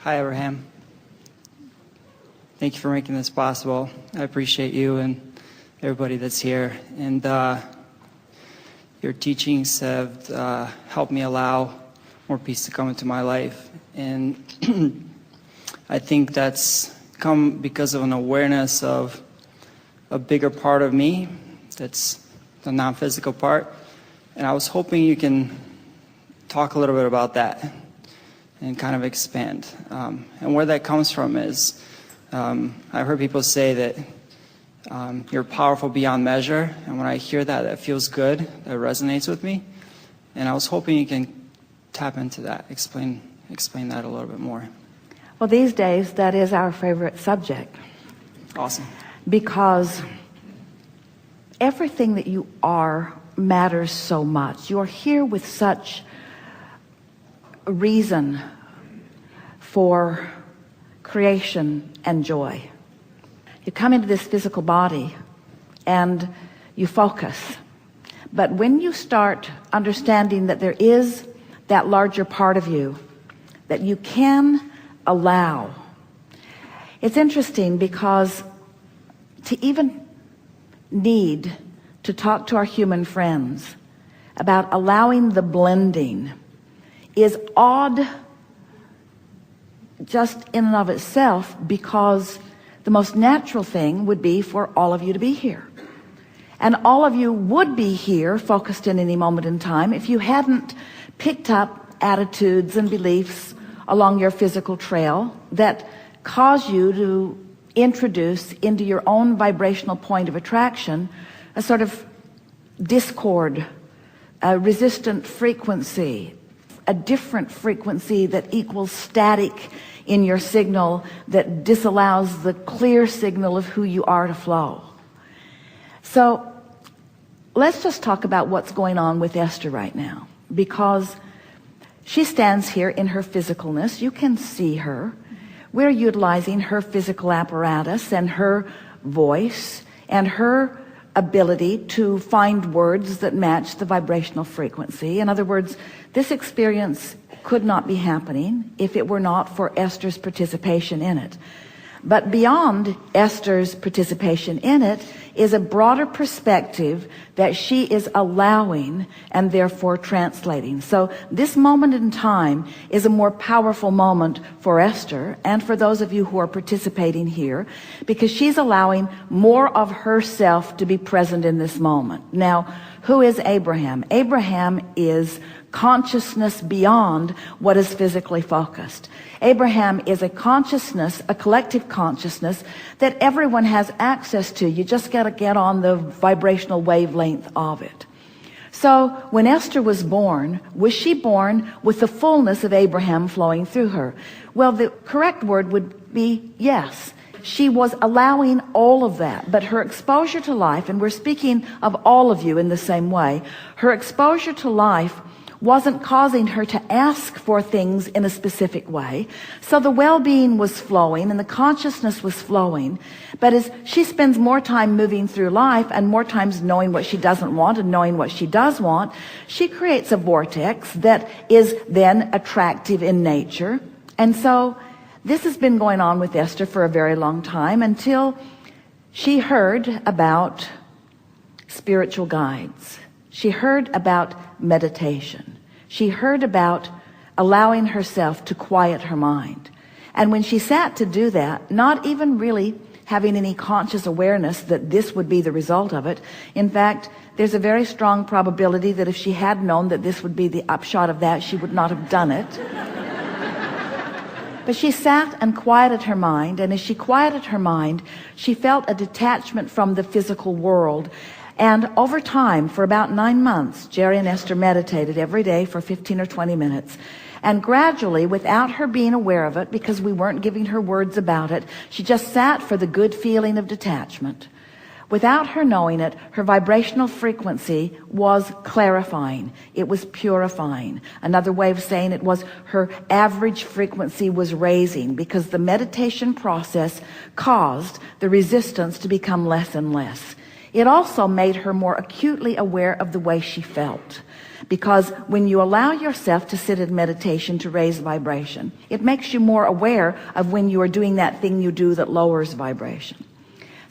Hi, Abraham. Thank you for making this possible. I appreciate you and everybody that's here. And your teachings have helped me allow more peace to come into my life. And I think that's come because of an awareness of a bigger part of me, that's the non-physical part. And I was hoping you can talk a little bit about that and kind of expand. And where that comes from is, I've heard people say that you're powerful beyond measure, and when I hear that, that feels good, that resonates with me. And I was hoping you can tap into that, explain that a little bit more. Well, these days, that is our favorite subject. Awesome. Because everything that you are matters so much. You're here with such reason for creation and joy. You come into this physical body and you focus. But when you start understanding that there is that larger part of you that you can allow, it's interesting because to even need to talk to our human friends about allowing the blending is odd just in and of itself, because the most natural thing would be for all of you to be here, and all of you would be here focused in any moment in time if you hadn't picked up attitudes and beliefs along your physical trail that cause you to introduce into your own vibrational point of attraction a sort of discord, a resistant frequency, a different frequency that equals static in your signal, that disallows the clear signal of who you are to flow. So let's just talk about what's going on with Esther right now, because she stands here in her physicalness. You can see her. We're utilizing her physical apparatus and her voice and her ability to find words that match the vibrational frequency. In other words, this experience could not be happening if it were not for Esther's participation in it. But beyond Esther's participation in it is a broader perspective that she is allowing and therefore translating. So this moment in time is a more powerful moment for Esther and for those of you who are participating here, because she's allowing more of herself to be present in this moment. Now, who is Abraham? Abraham is consciousness beyond what is physically focused. Abraham is a consciousness, a collective consciousness that everyone has access to. You just got to get on the vibrational wavelength of it. So when Esther was she born with the fullness of Abraham flowing through her? Well, the correct word would be yes. She was allowing all of that, but her exposure to life, and we're speaking of all of you in the same way, her exposure to life wasn't causing her to ask for things in a specific way. So the well-being was flowing and the consciousness was flowing. But as she spends more time moving through life and more times knowing what she doesn't want and knowing what she does want, she creates a vortex that is then attractive in nature. And so this has been going on with Esther for a very long time, until she heard about spiritual guides. She heard about meditation. She heard about allowing herself to quiet her mind. And when she sat to do that, not even really having any conscious awareness that this would be the result of it. In fact, there's a very strong probability that if she had known that this would be the upshot of that, she would not have done it. But she sat and quieted her mind, and as she quieted her mind, she felt a detachment from the physical world. And over time, for about 9 months, Jerry and Esther meditated every day for 15 or 20 minutes. And gradually, without her being aware of it, because we weren't giving her words about it, she just sat for the good feeling of detachment. Without her knowing it, her vibrational frequency was clarifying. It was purifying. Another way of saying it was her average frequency was raising, because the meditation process caused the resistance to become less and less. It also made her more acutely aware of the way she felt. because when you allow yourself to sit in meditation to raise vibration, it makes you more aware of when you are doing that thing you do that lowers vibration.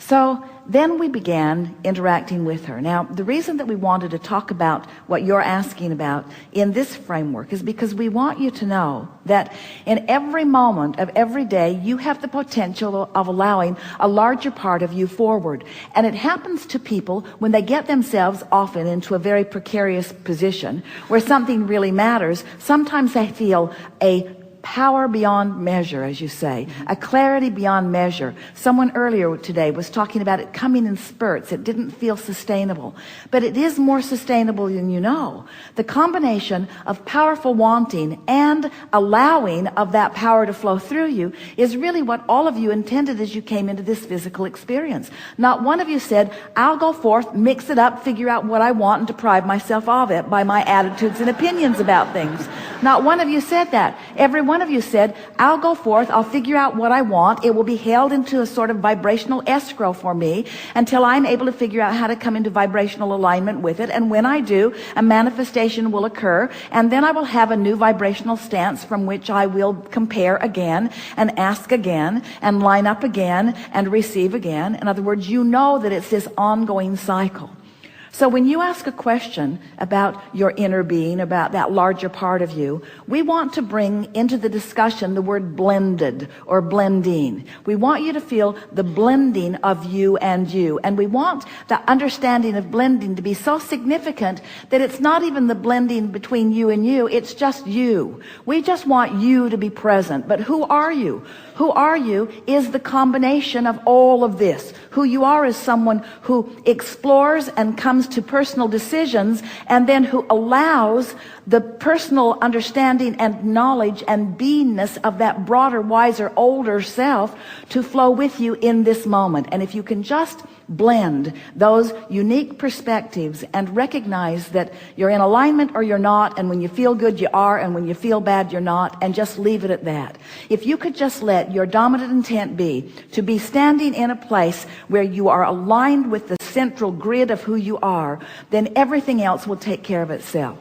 So then we began interacting with her. Now, the reason that we wanted to talk about what you're asking about in this framework is because we want you to know that in every moment of every day, you have the potential of allowing a larger part of you forward. And it happens to people when they get themselves often into a very precarious position where something really matters. Sometimes they feel a power beyond measure, as you say, a clarity beyond measure. Someone earlier today was talking about it coming in spurts. It didn't feel sustainable, but it is more sustainable than you know. The combination of powerful wanting and allowing of that power to flow through you is really what all of you intended as you came into this physical experience. Not one of you said, I'll go forth, mix it up, figure out what I want and deprive myself of it by my attitudes and opinions about things. Not one of you said that. Every one of you said, I'll go forth, I'll figure out what I want. It will be held into a sort of vibrational escrow for me until I'm able to figure out how to come into vibrational alignment with it. And when I do, a manifestation will occur. And then I will have a new vibrational stance from which I will compare again and ask again and line up again and receive again. In other words, you know that it's this ongoing cycle. So when you ask a question about your inner being, about that larger part of you, we want to bring into the discussion the word blended or blending. We want you to feel the blending of you and you. And we want the understanding of blending to be so significant that it's not even the blending between you and you, it's just you. We just want you to be present. But who are you? Who are you is the combination of all of this. Who you are is someone who explores and comes to personal decisions, and then who allows the personal understanding and knowledge and beingness of that broader, wiser, older self to flow with you in this moment. And if you can just blend those unique perspectives and recognize that you're in alignment or you're not, and when you feel good you are, and when you feel bad you're not, and just leave it at that. If you could just let your dominant intent be to be standing in a place where you are aligned with the central grid of who you are, then everything else will take care of itself.